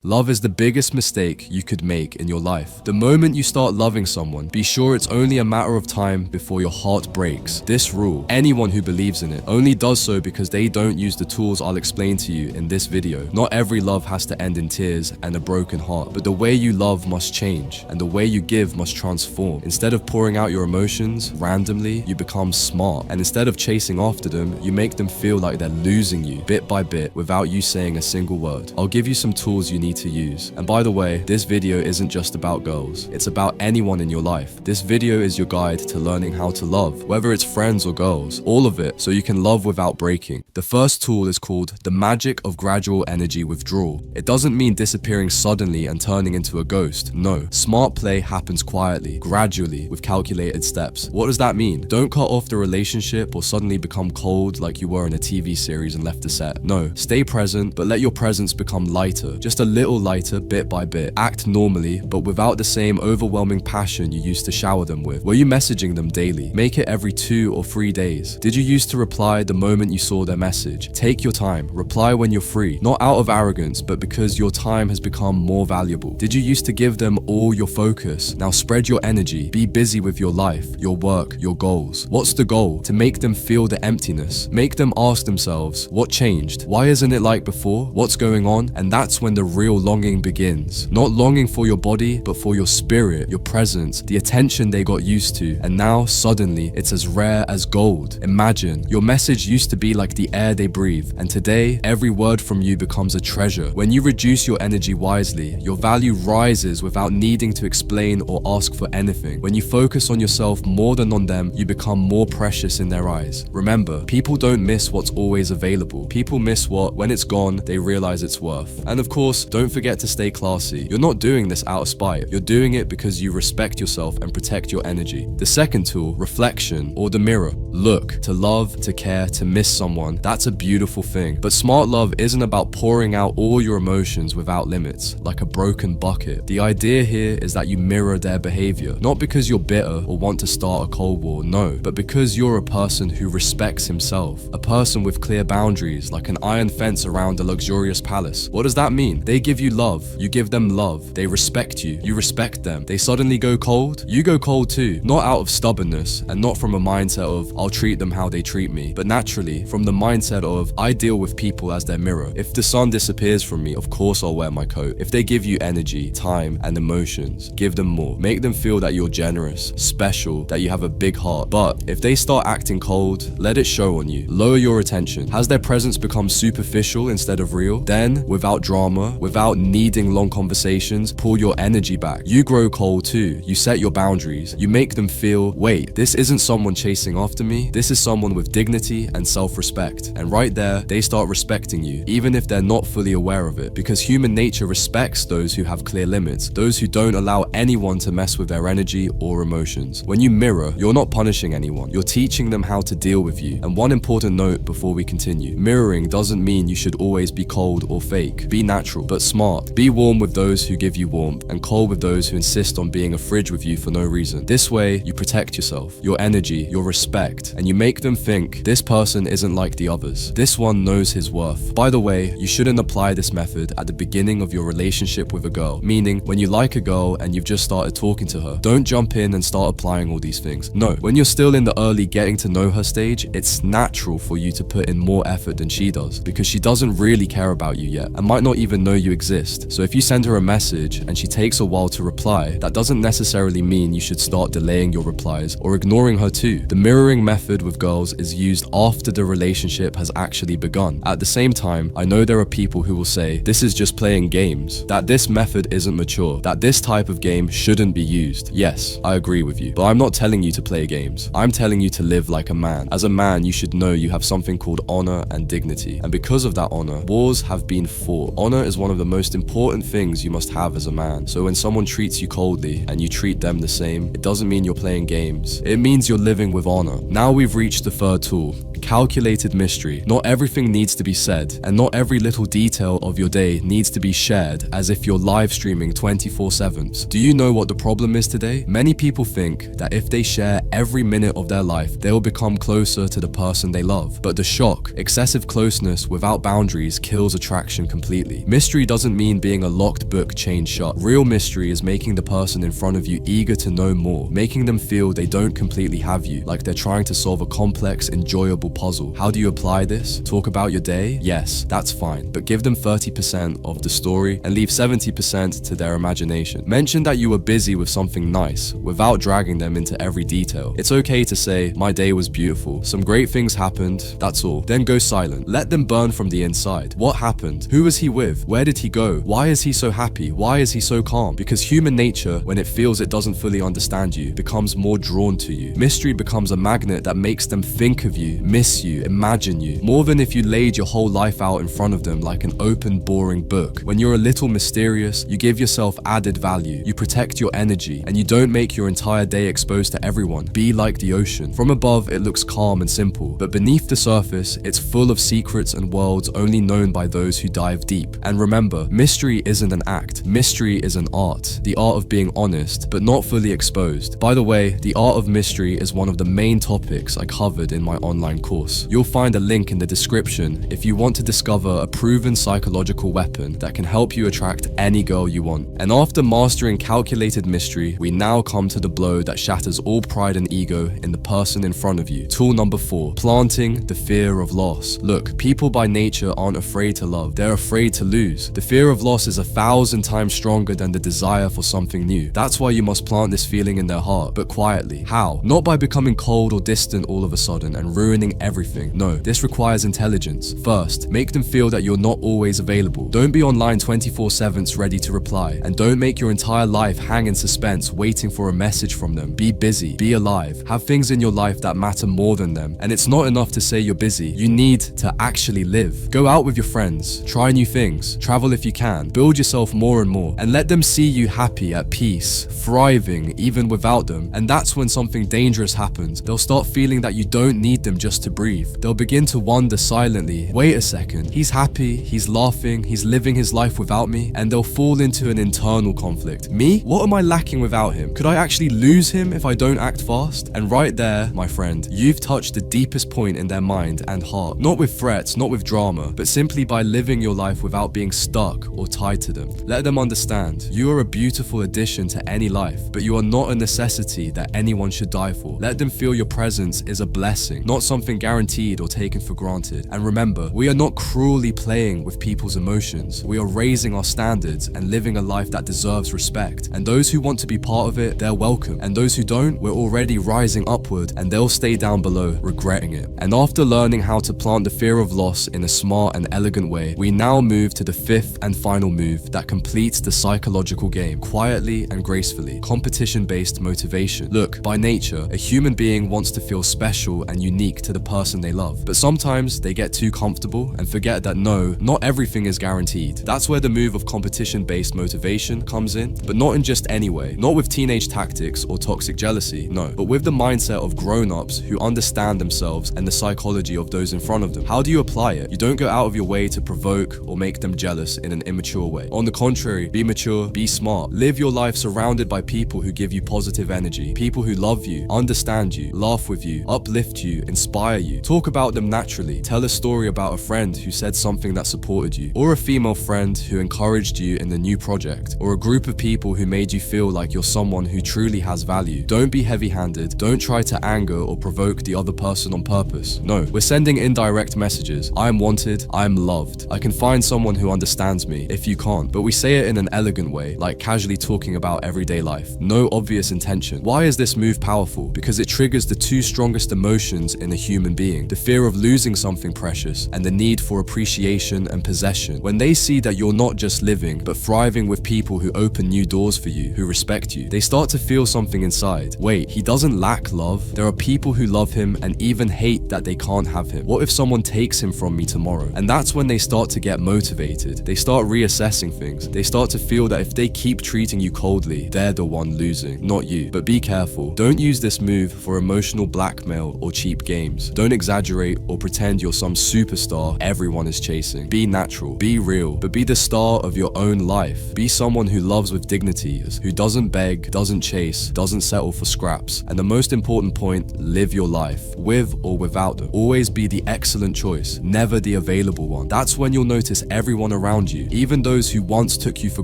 Love is the biggest mistake you could make in your life. The moment you start loving someone, be sure it's only a matter of time before your heart breaks. This rule, anyone who believes in it only does so because they don't use the tools I'll explain to you in this video. Not every love has to end in tears and a broken heart, but the way you love must change, and the way you give must transform. Instead of pouring out your emotions randomly, you become smart, and instead of chasing after them, you make them feel like they're losing you bit by bit without you saying a single word. I'll give you some tools you need to use. And by the way, this video isn't just about girls, it's about anyone in your life. This video is your guide to learning how to love, whether it's friends or girls, all of it, so you can love without breaking. The first tool is called the magic of gradual energy withdrawal. It doesn't mean disappearing suddenly and turning into a ghost. No, smart play happens quietly, gradually, with calculated steps. What does that mean? Don't cut off the relationship or suddenly become cold like you were in a TV series and left the set. No, stay present, but let your presence become lighter, just a little lighter bit by bit. Act normally, but without the same overwhelming passion you used to shower them with. Were you messaging them daily? Make it every 2 or 3 days. Did you used to reply the moment you saw their message? Take your time. Reply when you're free. Not out of arrogance, but because your time has become more valuable. Did you used to give them all your focus? Now spread your energy. Be busy with your life, your work, your goals. What's the goal? To make them feel the emptiness. Make them ask themselves, what changed? Why isn't it like before? What's going on? And that's when the real longing begins. Not longing for your body, but for your spirit, your presence, the attention they got used to. And now suddenly it's as rare as gold. Imagine, your message used to be like the air they breathe, and today every word from you becomes a treasure. When you reduce your energy wisely, your value rises without needing to explain or ask for anything. When you focus on yourself more than on them, you become more precious in their eyes. Remember, people don't miss what's always available. People miss what, when it's gone, they realize it's worth. And of course, don't forget to stay classy. You're not doing this out of spite. You're doing it because you respect yourself and protect your energy. The second tool, reflection, or the mirror. Look, to love, to care, to miss someone, that's a beautiful thing. But smart love isn't about pouring out all your emotions without limits, like a broken bucket. The idea here is that you mirror their behavior, not because you're bitter or want to start a cold war, no, but because you're a person who respects himself, a person with clear boundaries, like an iron fence around a luxurious palace. What does that mean? They give you love, you give them love. They respect you, you respect them. They suddenly go cold, you go cold too. Not out of stubbornness, and not from a mindset of, I'll treat them how they treat me, but naturally, from the mindset of, I deal with people as their mirror. If the sun disappears from me, of course I'll wear my coat. If they give you energy, time, and emotions, give them more. Make them feel that you're generous, special, that you have a big heart. But if they start acting cold, let it show on you. Lower your attention. Has their presence become superficial instead of real? Then, without drama, without needing long conversations, pull your energy back. You grow cold too. You set your boundaries. You make them feel, wait, this isn't someone chasing after me. This is someone with dignity and self-respect. And right there, they start respecting you, even if they're not fully aware of it. Because human nature respects those who have clear limits, those who don't allow anyone to mess with their energy or emotions. When you mirror, you're not punishing anyone. You're teaching them how to deal with you. And one important note before we continue. Mirroring doesn't mean you should always be cold or fake. Be natural, but smart. Be warm with those who give you warmth, and cold with those who insist on being a fridge with you for no reason. This way, you protect yourself, your energy, your respect, and you make them think, this person isn't like the others. This one knows his worth. By the way, you shouldn't apply this method at the beginning of your relationship with a girl, meaning when you like a girl and you've just started talking to her. Don't jump in and start applying all these things. No, when you're still in the early getting to know her stage, it's natural for you to put in more effort than she does, because she doesn't really care about you yet and might not even know you exist. So if you send her a message and she takes a while to reply, that doesn't necessarily mean you should start delaying your replies or ignoring her too. The mirroring method with girls is used after the relationship has actually begun. At the same time, I know there are people who will say this is just playing games, that this method isn't mature, that this type of game shouldn't be used. Yes, I agree with you, but I'm not telling you to play games. I'm telling you to live like a man. As a man, you should know you have something called honor and dignity, and because of that honor, wars have been fought. Honor is one of the most important things you must have as a man. So when someone treats you coldly and you treat them the same, it doesn't mean you're playing games. It means you're living with honor. Now we've reached the third tool, Calculated mystery. Not everything needs to be said, and not every little detail of your day needs to be shared as if you're live streaming 24/7. Do you know what the problem is today? Many people think that if they share every minute of their life, they will become closer to the person they love. But the shock, excessive closeness without boundaries kills attraction completely. Mystery doesn't mean being a locked book chained shut. Real mystery is making the person in front of you eager to know more, making them feel they don't completely have you, like they're trying to solve a complex, enjoyable puzzle. How do you apply this? Talk about your day? Yes, that's fine, but give them 30% of the story and leave 70% to their imagination. Mention that you were busy with something nice without dragging them into every detail. It's okay to say, my day was beautiful, some great things happened, that's all. Then go silent. Let them burn from the inside. What happened? Who was he with? Where did he go? Why is he so happy? Why is he so calm? Because human nature, when it feels it doesn't fully understand you, becomes more drawn to you. Mystery becomes a magnet that makes them think of you, miss you, imagine you, more than if you laid your whole life out in front of them like an open, boring book. When you're a little mysterious, you give yourself added value, you protect your energy, and you don't make your entire day exposed to everyone. Be like the ocean. From above, it looks calm and simple, but beneath the surface, it's full of secrets and worlds only known by those who dive deep. And remember, mystery isn't an act. Mystery is an art. The art of being honest, but not fully exposed. By the way, the art of mystery is one of the main topics I covered in my online course. You'll find a link in the description if you want to discover a proven psychological weapon that can help you attract any girl you want. And after mastering calculated mystery, we now come to the blow that shatters all pride and ego in the person in front of you. Tool number 4, planting the fear of loss. Look, people by nature aren't afraid to love, they're afraid to lose. The fear of loss is 1,000 times stronger than the desire for something new. That's why you must plant this feeling in their heart, but quietly. How? Not by becoming cold or distant all of a sudden and ruining everything. No, this requires intelligence. First, make them feel that you're not always available. Don't be online 24/7 ready to reply, and don't make your entire life hang in suspense waiting for a message from them. Be busy, be alive, have things in your life that matter more than them. And it's not enough to say you're busy, you need to actually live. Go out with your friends, try new things, travel if you can, build yourself more and more, and let them see you happy, at peace, thriving even without them. And that's when something dangerous happens. They'll start feeling that you don't need them just to breathe. They'll begin to wonder silently, wait a second, he's happy, he's laughing, he's living his life without me, and they'll fall into an internal conflict. Me? What am I lacking without him? Could I actually lose him if I don't act fast? And right there, my friend, you've touched the deepest point in their mind and heart. Not with threats, not with drama, but simply by living your life without being stuck or tied to them. Let them understand, you are a beautiful addition to any life, but you are not a necessity that anyone should die for. Let them feel your presence is a blessing, not something guaranteed or taken for granted. And remember, we are not cruelly playing with people's emotions. We are raising our standards and living a life that deserves respect. And those who want to be part of it, they're welcome. And those who don't, we're already rising upward, and they'll stay down below regretting it. And after learning how to plant the fear of loss in a smart and elegant way, we now move to the 5th and final move that completes the psychological game quietly and gracefully. Competition-based motivation. Look, by nature, a human being wants to feel special and unique to the person they love. But sometimes they get too comfortable and forget that no, not everything is guaranteed. That's where the move of competition-based motivation comes in, but not in just any way. Not with teenage tactics or toxic jealousy, no, but with the mindset of grown-ups who understand themselves and the psychology of those in front of them. How do you apply it? You don't go out of your way to provoke or make them jealous in an immature way. On the contrary, be mature, be smart. Live your life surrounded by people who give you positive energy, people who love you, understand you, laugh with you, uplift you, inspire you. Talk about them naturally. Tell a story about a friend who said something that supported you, or a female friend who encouraged you in the new project, or a group of people who made you feel like you're someone who truly has value. Don't be heavy-handed. Don't try to anger or provoke the other person on purpose. No, we're sending indirect messages. I'm wanted, I'm loved. I can find someone who understands me if you can't, but we say it in an elegant way, like casually talking about everyday life. No obvious intention. Why is this move powerful? Because it triggers the two strongest emotions in a human being, the fear of losing something precious and the need for appreciation and possession. When they see that you're not just living, but thriving with people who open new doors for you, who respect you, they start to feel something inside. Wait, he doesn't lack love. There are people who love him and even hate that they can't have him. What if someone takes him from me tomorrow? And that's when they start to get motivated. They start reassessing things. They start to feel that if they keep treating you coldly, they're the one losing, not you. But be careful. Don't use this move for emotional blackmail or cheap games. Don't exaggerate or pretend you're some superstar everyone is chasing. Be natural, be real, but be the star of your own life. Be someone who loves with dignity, who doesn't beg, doesn't chase, doesn't settle for scraps. And the most important point, live your life, with or without them. Always be the excellent choice, never the available one. That's when you'll notice everyone around you, even those who once took you for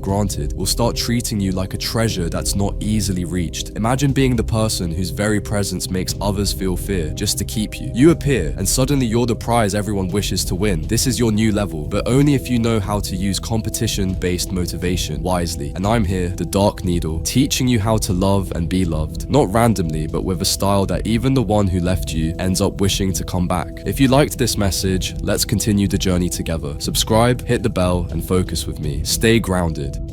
granted, will start treating you like a treasure that's not easily reached. Imagine being the person whose very presence makes others feel fear just to keep you. You appear, and suddenly you're the prize everyone wishes to win. This is your new level, but only if you know how to use competition-based motivation wisely. And I'm here, the Dark Needle, teaching you how to love and be loved. Not randomly, but with a style that even the one who left you ends up wishing to come back. If you liked this message, let's continue the journey together. Subscribe, hit the bell, and focus with me. Stay grounded.